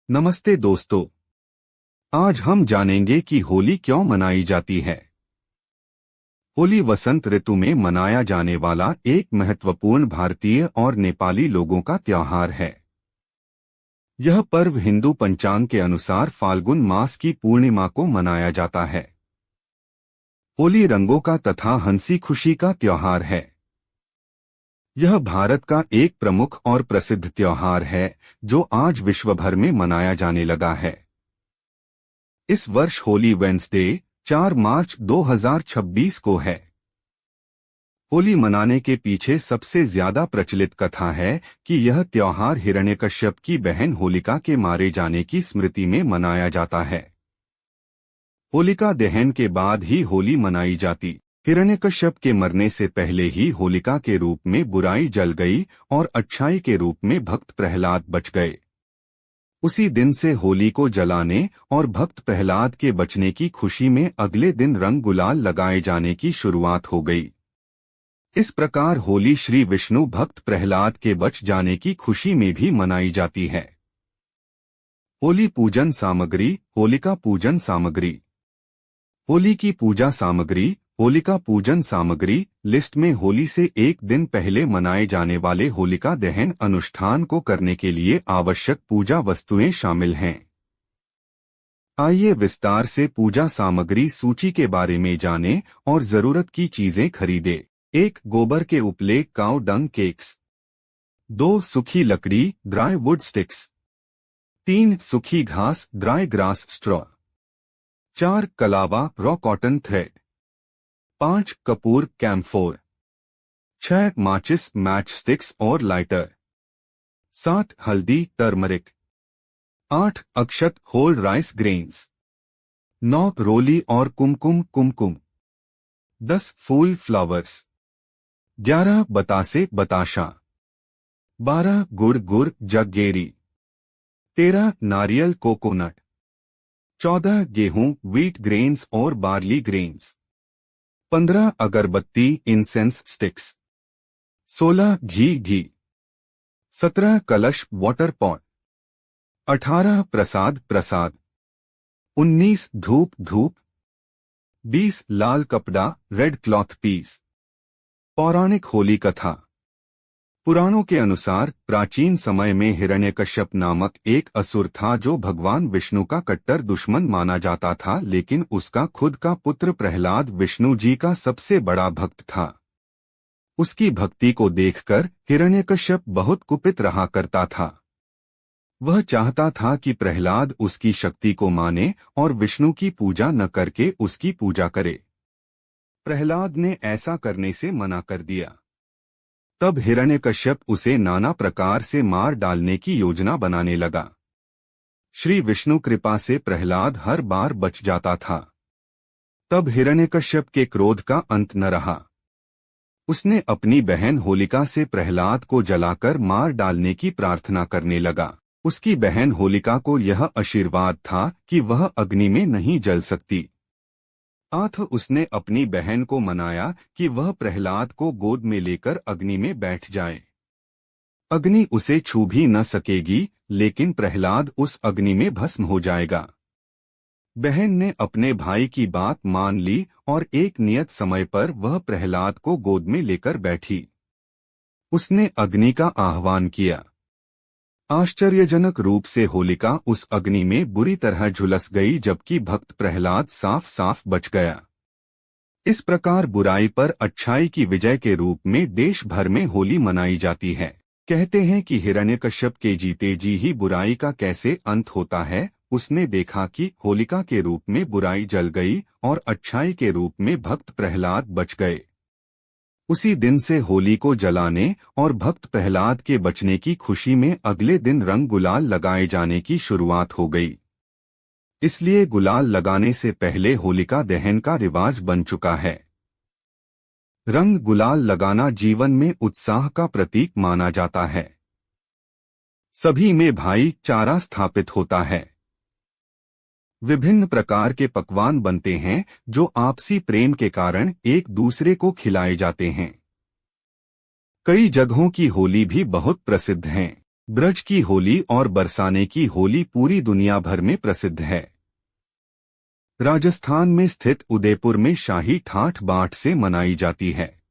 नमस्ते दोस्तों। आज हम जानेंगे कि होली क्यों मनाई जाती है। होली वसंत ऋतु में मनाया जाने वाला एक महत्वपूर्ण भारतीय और नेपाली लोगों का त्योहार है। यह पर्व हिंदू पंचांग के अनुसार फाल्गुन मास की पूर्णिमा को मनाया जाता है। होली रंगों का तथा हंसी खुशी का त्योहार है। यह भारत का एक प्रमुख और प्रसिद्ध त्योहार है जो आज विश्व भर में मनाया जाने लगा है। इस वर्ष होली वेंसडे 4 मार्च 2026 को है। होली मनाने के पीछे सबसे ज्यादा प्रचलित कथा है कि यह त्योहार हिरण्यकश्यप की बहन होलिका के मारे जाने की स्मृति में मनाया जाता है। होलिका दहन के बाद ही होली मनाई जाती। हिरण्यकश्यप के मरने से पहले ही होलिका के रूप में बुराई जल गई और अच्छाई के रूप में भक्त प्रहलाद बच गए। उसी दिन से होली को जलाने और भक्त प्रहलाद के बचने की खुशी में अगले दिन रंग गुलाल लगाए जाने की शुरुआत हो गई। इस प्रकार होली श्री विष्णु भक्त प्रहलाद के बच जाने की खुशी में भी मनाई जाती है। होली पूजन सामग्री। होलिका पूजन सामग्री। होली की पूजा सामग्री। होलिका पूजन सामग्री लिस्ट में होली से एक दिन पहले मनाए जाने वाले होलिका दहन अनुष्ठान को करने के लिए आवश्यक पूजा वस्तुएं शामिल हैं। आइए विस्तार से पूजा सामग्री सूची के बारे में जानें और जरूरत की चीजें खरीदें। 1 गोबर के उपले काऊ डंग केक्स। 2 सूखी लकड़ी ड्राई वुड स्टिक्स। 3 सूखी घास ड्राई ग्रास स्ट्रॉ। 4 कलावा रॉ कॉटन थ्रेड। 5 कपूर कैम्फोर। 6 माचिस मैच स्टिक्स और लाइटर। 7 हल्दी टर्मरिक। 8 अक्षत होल राइस ग्रेन्स। 9 रोली और कुमकुम। 10 फूल फ्लावर्स। 11 बतासे बताशा। 12 गुड़ जगेरी। 13 नारियल कोकोनट। 14 गेहूं व्हीट ग्रेन्स और बार्ली ग्रेन्स। 15 अगरबत्ती इंसेंस स्टिक्स। 16 घी। 17 कलश वाटर पॉट। 18 प्रसाद। 19 धूप। 20 लाल कपड़ा रेड क्लॉथ पीस। पौराणिक होली कथा। पुराणों के अनुसार प्राचीन समय में हिरण्यकश्यप नामक एक असुर था जो भगवान विष्णु का कट्टर दुश्मन माना जाता था, लेकिन उसका खुद का पुत्र प्रहलाद विष्णु जी का सबसे बड़ा भक्त था। उसकी भक्ति को देखकर हिरण्यकश्यप बहुत कुपित रहा करता था। वह चाहता था कि प्रहलाद उसकी शक्ति को माने और विष्णु की पूजा न करके उसकी पूजा करे। प्रहलाद ने ऐसा करने से मना कर दिया। तब हिरण्यकश्यप उसे नाना प्रकार से मार डालने की योजना बनाने लगा। श्री विष्णु कृपा से प्रहलाद हर बार बच जाता था। तब हिरण्यकश्यप के क्रोध का अंत न रहा। उसने अपनी बहन होलिका से प्रहलाद को जलाकर मार डालने की प्रार्थना करने लगा। उसकी बहन होलिका को यह आशीर्वाद था कि वह अग्नि में नहीं जल सकती। उसने अपनी बहन को मनाया कि वह प्रहलाद को गोद में लेकर अग्नि में बैठ जाए। अग्नि उसे छू भी न सकेगी, लेकिन प्रहलाद उस अग्नि में भस्म हो जाएगा। बहन ने अपने भाई की बात मान ली और एक नियत समय पर वह प्रहलाद को गोद में लेकर बैठी। उसने अग्नि का आह्वान किया। आश्चर्यजनक रूप से होलिका उस अग्नि में बुरी तरह झुलस गई, जबकि भक्त प्रहलाद साफ साफ बच गया। इस प्रकार बुराई पर अच्छाई की विजय के रूप में देश भर में होली मनाई जाती है। कहते हैं कि हिरण्यकश्यप के जीते जी ही बुराई का कैसे अंत होता है। उसने देखा कि होलिका के रूप में बुराई जल गई और अच्छाई के रूप में भक्त प्रहलाद बच गए। उसी दिन से होली को जलाने और भक्त प्रहलाद के बचने की खुशी में अगले दिन रंग गुलाल लगाए जाने की शुरुआत हो गई। इसलिए गुलाल लगाने से पहले होलिका दहन का रिवाज बन चुका है। रंग गुलाल लगाना जीवन में उत्साह का प्रतीक माना जाता है। सभी में भाईचारा स्थापित होता है। विभिन्न प्रकार के पकवान बनते हैं जो आपसी प्रेम के कारण एक दूसरे को खिलाए जाते हैं। कई जगहों की होली भी बहुत प्रसिद्ध हैं। ब्रज की होली और बरसाने की होली पूरी दुनिया भर में प्रसिद्ध है। राजस्थान में स्थित उदयपुर में शाही ठाठ बाठ से मनाई जाती है।